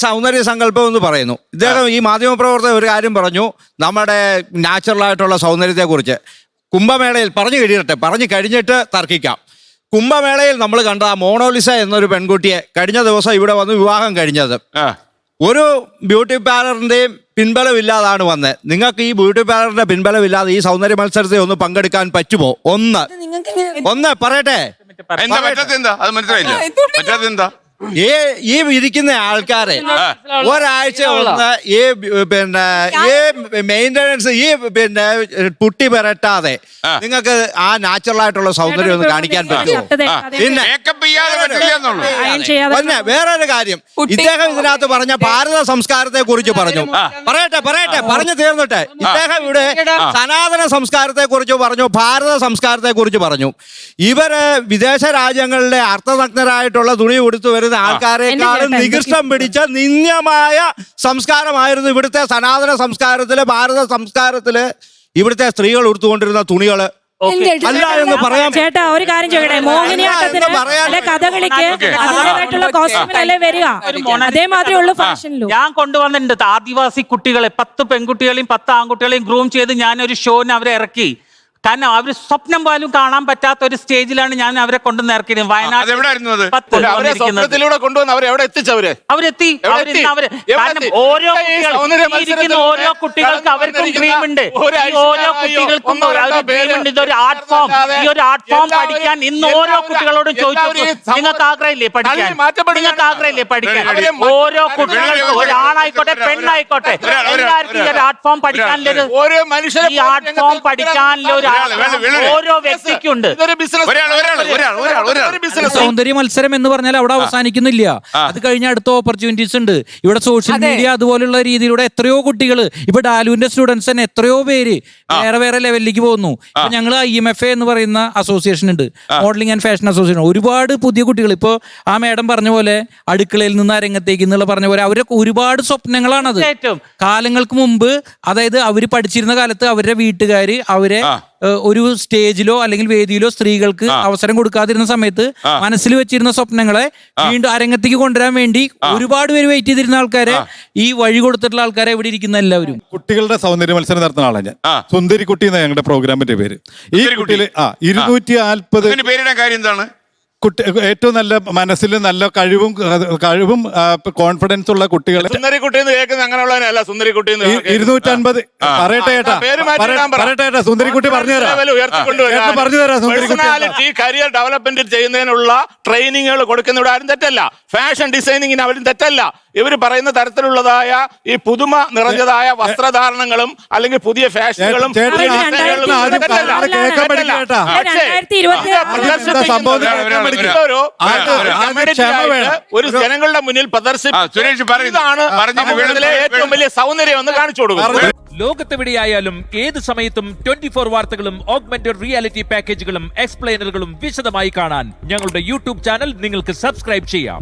സൗന്ദര്യ സങ്കല്പം എന്ന് പറയുന്നു. ഇദ്ദേഹം ഈ മാധ്യമപ്രവർത്തകർ ഒരു കാര്യം പറഞ്ഞു, നമ്മുടെ നാച്ചുറലായിട്ടുള്ള സൗന്ദര്യത്തെക്കുറിച്ച്. കുംഭമേളയിൽ പറഞ്ഞു കഴിഞ്ഞിട്ട് തർക്കിക്കാം. കുംഭമേളയിൽ നമ്മൾ കണ്ട മോണോലിസ എന്നൊരു പെൺകുട്ടിയെ കഴിഞ്ഞ ദിവസം ഇവിടെ വന്ന് വിവാഹം കഴിഞ്ഞത് ഒരു ബ്യൂട്ടി പാർലറിന്റെയും പിൻബലമില്ലാതാണ് വന്നത്. നിങ്ങൾക്ക് ഈ ബ്യൂട്ടി പാർലറിന്റെ പിൻബലമില്ലാതെ ഈ സൗന്ദര്യ മത്സരത്തിൽ ഒന്ന് പങ്കെടുക്കാൻ പറ്റുമോ? ഒന്ന് പറയട്ടെ. ഈ ഇരിക്കുന്ന ആൾക്കാരെ ഒരാഴ്ച ഒന്ന് ഈ മെയിൻ്റനൻസ് പുട്ടി പെരട്ടാതെ നിങ്ങൾക്ക് ആ നാച്ചുറൽ ആയിട്ടുള്ള സൗന്ദര്യം ഒന്ന് കാണിക്കാൻ പറ്റുമോ? പിന്നെ വേറൊരു കാര്യം, ഇദ്ദേഹം ഇതിനകത്ത് പറഞ്ഞ ഭാരത സംസ്കാരത്തെ കുറിച്ച് പറഞ്ഞു. പറഞ്ഞു തീർന്നിട്ട് ഇദ്ദേഹം ഇവിടെ സനാതന സംസ്കാരത്തെ കുറിച്ച് പറഞ്ഞു, ഭാരത സംസ്കാരത്തെ കുറിച്ച് പറഞ്ഞു. ഇവര് വിദേശ രാജ്യങ്ങളിലെ അർത്ഥനഗ്നരായിട്ടുള്ള തുണി ഉടുത്തു വരുന്ന ആൾക്കാരെക്കാളും നികൃഷ്ടം പിടിച്ച നിന്ദ്യമായ സംസ്കാരമായിരുന്നു ഇവിടുത്തെ സനാതന സംസ്കാരത്തില്, ഭാരത സംസ്കാരത്തില് ഇവിടുത്തെ സ്ത്രീകൾ ഉടുത്തുകൊണ്ടിരുന്ന തുണികള്. അല്ല എന്ന് പറയാം. ചേട്ടാ ഒരു കാര്യം ചോദിക്കട്ടെ, മോഹിനിയാട്ടത്തിന് കഥകളിക്ക് അതിൻ്റെതായിട്ടുള്ള കോസ്റ്റ്യൂമിലല്ലേ വരിക, അതേമാതിരിയുള്ള ഫാഷനിലും ഞാൻ കൊണ്ടുവന്നിട്ടുണ്ട് ആദിവാസി കുട്ടികളെ 10 പെൺകുട്ടികളെയും 10 ആൺകുട്ടികളെയും ഗ്രൂം ചെയ്ത് ഞാനൊരു ഷോന് അവരെ ഇറക്കി. കാരണം അവർ സ്വപ്നം പോലും കാണാൻ പറ്റാത്ത ഒരു സ്റ്റേജിലാണ് ഞാൻ അവരെ കൊണ്ടുവന്ന് ഇറക്കിയത്. വയനാട് അവരെത്തി. കാരണം ഓരോ കുട്ടികൾക്ക് അവർക്കും ഡ്രീം ഉണ്ട്. ഓരോ കുട്ടികൾക്കും ഇതൊരു ആർട്ട് ഫോം. ഈ ഒരു ആർട്ട് ഫോം പഠിക്കാൻ ഇന്ന് ഓരോ കുട്ടികളോടും ചോദിച്ചു, നിങ്ങൾക്ക് ആഗ്രഹമില്ലേ പഠിക്കാൻ? നിങ്ങൾക്ക് ആഗ്രഹമില്ലേ പഠിക്കാൻ? ഓരോ കുട്ടികൾക്കും, ഒരാണായിക്കോട്ടെ പെണ്ണായിക്കോട്ടെ, എല്ലാവർക്കും ഈ ഒരു ആർട്ട് ഫോം പഠിക്കാനുള്ളൊരു ഈ ആർട്ട് ഫോം പഠിക്കാനുള്ള ഓരോ വ്യക്തിക്കുണ്ട്. സൗന്ദര്യ മത്സരം എന്ന് പറഞ്ഞാൽ അവിടെ അവസാനിക്കുന്നില്ല. അത് കഴിഞ്ഞ അടുത്ത ഓപ്പർച്യൂണിറ്റീസ് ഉണ്ട്. ഇവിടെ സോഷ്യൽ മീഡിയ അതുപോലുള്ള രീതിയിലൂടെ എത്രയോ കുട്ടികൾ, ഇപ്പൊ ഡാലുവിന്റെ സ്റ്റുഡൻസ് തന്നെ എത്രയോ പേര് വേറെ ലെവലിലേക്ക് പോകുന്നു. ഇപ്പൊ ഞങ്ങൾ IMFA എന്ന് പറയുന്ന അസോസിയേഷൻ ഉണ്ട്, മോഡലിംഗ് ആൻഡ് ഫാഷൻ അസോസിയേഷൻ. ഒരുപാട് പുതിയ കുട്ടികൾ, ഇപ്പൊ ആ മേഡം പറഞ്ഞ പോലെ അടുക്കളയിൽ നിന്ന് അരങ്ങത്തേക്ക് എന്നുള്ള പറഞ്ഞ പോലെ അവരൊക്കെ ഒരുപാട് സ്വപ്നങ്ങളാണത്. കാലങ്ങൾക്ക് മുമ്പ്, അതായത് അവര് പഠിച്ചിരുന്ന കാലത്ത് അവരുടെ വീട്ടുകാര് അവരെ ഒരു സ്റ്റേജിലോ അല്ലെങ്കിൽ വേദിയിലോ സ്ത്രീകൾക്ക് അവസരം കൊടുക്കാതിരുന്ന സമയത്ത് മനസ്സിൽ വെച്ചിരുന്ന സ്വപ്നങ്ങളെ വീണ്ടും അരങ്ങത്തേക്ക് കൊണ്ടുവരാൻ വേണ്ടി ഒരുപാട് പേര് വെയിറ്റ് ചെയ്തിരുന്ന ആൾക്കാരെ, ഈ വഴി കൊടുത്തിട്ടുള്ള ആൾക്കാരെ ഇവിടെ ഇരിക്കുന്ന എല്ലാവരും. കുട്ടികളുടെ സൗന്ദര്യ മത്സരം നടത്തുന്ന ആളാണ് ഞാൻ. സുന്ദരിക്കുട്ടി എന്ന ഞങ്ങളുടെ പ്രോഗ്രാമിന്റെ പേര്. ഈ കുട്ടിയില് 240 പേരുടെ കാര്യം എന്താണ്? ഏറ്റവും നല്ല മനസ്സിൽ നല്ല കഴിവും കോൺഫിഡൻസ് ഉള്ള കുട്ടികളെ 250 പറയട്ടെ ഏട്ടാ സുന്ദരിക്കുട്ടി പറഞ്ഞുതരാം. കരിയർ ഡെവലപ്മെന്റ് ചെയ്യുന്നതിനുള്ള ട്രെയിനിങ്ങുകൾ കൊടുക്കുന്നവിടെ ആരും തെറ്റല്ല. ഫാഷൻ ഡിസൈനിങ്ങിന് അവരും തെറ്റല്ല. ഇവർ പറയുന്ന തരത്തിലുള്ളതായ ഈ പുതുമ നിറഞ്ഞതായ വസ്ത്രധാരണങ്ങളും അല്ലെങ്കിൽ പുതിയ ഫാഷനുകളും ഒരു ജനങ്ങളുടെ മുന്നിൽ പ്രദർശിപ്പിക്കുന്നതാണ് ഏറ്റവും വലിയ സൗന്ദര്യം എന്ന് കാണിച്ചു കൊടുക്കുന്നത്. ലോകത്തെവിടെയായാലും ഏത് സമയത്തും 24 വാർത്തകളും ഓഗ്മെന്റഡ് റിയാലിറ്റി പാക്കേജുകളും എക്സ്പ്ലെയിനറുകളും വിശദമായി കാണാൻ ഞങ്ങളുടെ YouTube ചാനൽ നിങ്ങൾക്ക് സബ്സ്ക്രൈബ് ചെയ്യാം.